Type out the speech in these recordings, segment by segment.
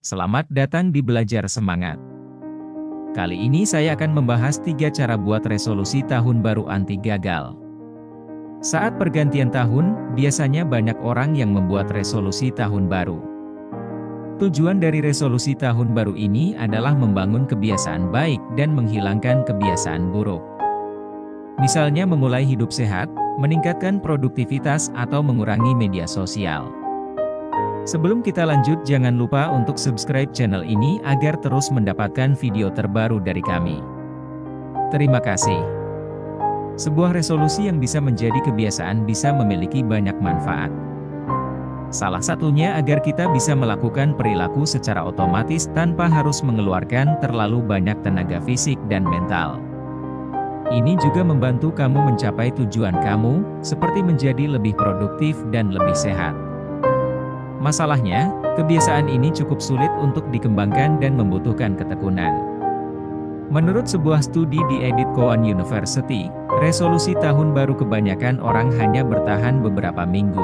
Selamat datang di Belajar Semangat. Kali ini saya akan membahas 3 cara buat resolusi tahun baru anti gagal. Saat pergantian tahun, biasanya banyak orang yang membuat resolusi tahun baru. Tujuan dari resolusi tahun baru ini adalah membangun kebiasaan baik dan menghilangkan kebiasaan buruk. Misalnya memulai hidup sehat, meningkatkan produktivitas atau mengurangi media sosial. Sebelum kita lanjut, jangan lupa untuk subscribe channel ini agar terus mendapatkan video terbaru dari kami. Terima kasih. Sebuah resolusi yang bisa menjadi kebiasaan bisa memiliki banyak manfaat. Salah satunya agar kita bisa melakukan perilaku secara otomatis tanpa harus mengeluarkan terlalu banyak tenaga fisik dan mental. Ini juga membantu kamu mencapai tujuan kamu, seperti menjadi lebih produktif dan lebih sehat. Masalahnya, kebiasaan ini cukup sulit untuk dikembangkan dan membutuhkan ketekunan. Menurut sebuah studi di Edith Cowan University, resolusi tahun baru kebanyakan orang hanya bertahan beberapa minggu.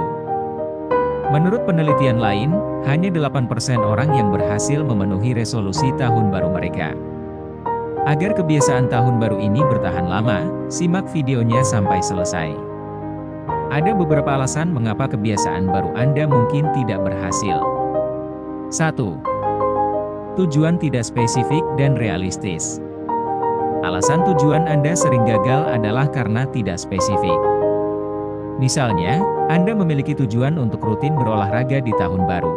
Menurut penelitian lain, hanya 8% orang yang berhasil memenuhi resolusi tahun baru mereka. Agar kebiasaan tahun baru ini bertahan lama, simak videonya sampai selesai. Ada beberapa alasan mengapa kebiasaan baru Anda mungkin tidak berhasil. 1. Tujuan tidak spesifik dan realistis. Alasan tujuan Anda sering gagal adalah karena tidak spesifik. Misalnya, Anda memiliki tujuan untuk rutin berolahraga di tahun baru.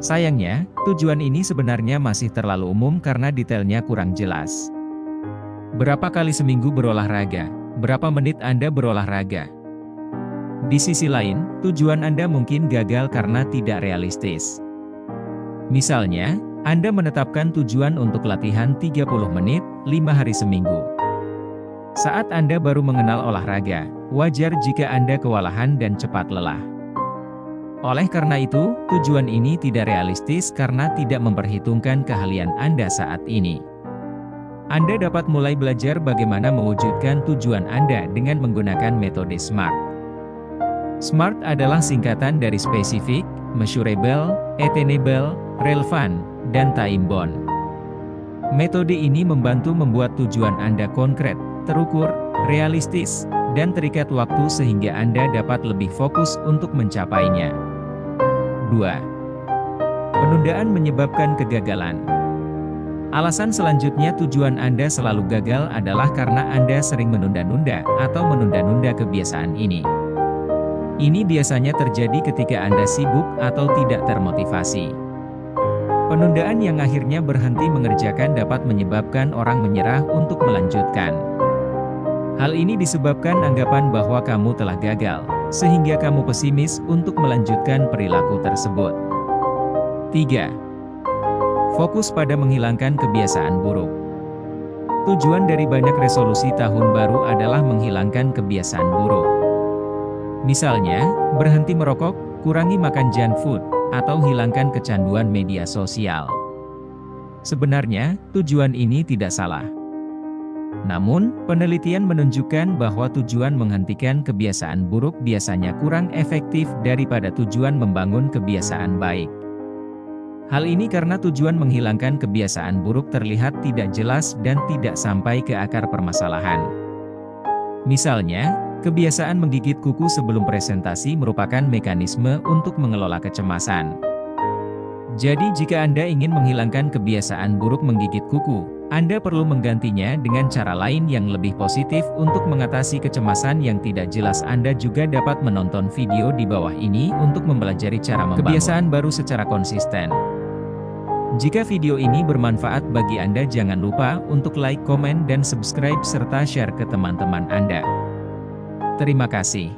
Sayangnya, tujuan ini sebenarnya masih terlalu umum karena detailnya kurang jelas. Berapa kali seminggu berolahraga? Berapa menit Anda berolahraga? Di sisi lain, tujuan Anda mungkin gagal karena tidak realistis. Misalnya, Anda menetapkan tujuan untuk latihan 30 menit, 5 hari seminggu. Saat Anda baru mengenal olahraga, wajar jika Anda kewalahan dan cepat lelah. Oleh karena itu, tujuan ini tidak realistis karena tidak memperhitungkan keahlian Anda saat ini. Anda dapat mulai belajar bagaimana mewujudkan tujuan Anda dengan menggunakan metode SMART. SMART adalah singkatan dari spesifik, measurable, attainable, relevant, dan time-bound. Metode ini membantu membuat tujuan Anda konkret, terukur, realistis, dan terikat waktu sehingga Anda dapat lebih fokus untuk mencapainya. 2. Penundaan menyebabkan kegagalan. Alasan selanjutnya tujuan Anda selalu gagal adalah karena Anda sering menunda-nunda atau menunda-nunda kebiasaan ini. Ini biasanya terjadi ketika Anda sibuk atau tidak termotivasi. Penundaan yang akhirnya berhenti mengerjakan dapat menyebabkan orang menyerah untuk melanjutkan. Hal ini disebabkan anggapan bahwa kamu telah gagal, sehingga kamu pesimis untuk melanjutkan perilaku tersebut. 3. Fokus pada menghilangkan kebiasaan buruk. Tujuan dari banyak resolusi tahun baru adalah menghilangkan kebiasaan buruk. Misalnya, berhenti merokok, kurangi makan junk food, atau hilangkan kecanduan media sosial. Sebenarnya, tujuan ini tidak salah. Namun, penelitian menunjukkan bahwa tujuan menghentikan kebiasaan buruk biasanya kurang efektif daripada tujuan membangun kebiasaan baik. Hal ini karena tujuan menghilangkan kebiasaan buruk terlihat tidak jelas dan tidak sampai ke akar permasalahan. Misalnya, kebiasaan menggigit kuku sebelum presentasi merupakan mekanisme untuk mengelola kecemasan. Jadi jika Anda ingin menghilangkan kebiasaan buruk menggigit kuku, Anda perlu menggantinya dengan cara lain yang lebih positif untuk mengatasi kecemasan yang tidak jelas. Anda juga dapat menonton video di bawah ini untuk mempelajari cara membangun kebiasaan baru secara konsisten. Jika video ini bermanfaat bagi Anda, jangan lupa untuk like, komen, dan subscribe serta share ke teman-teman Anda. Terima kasih.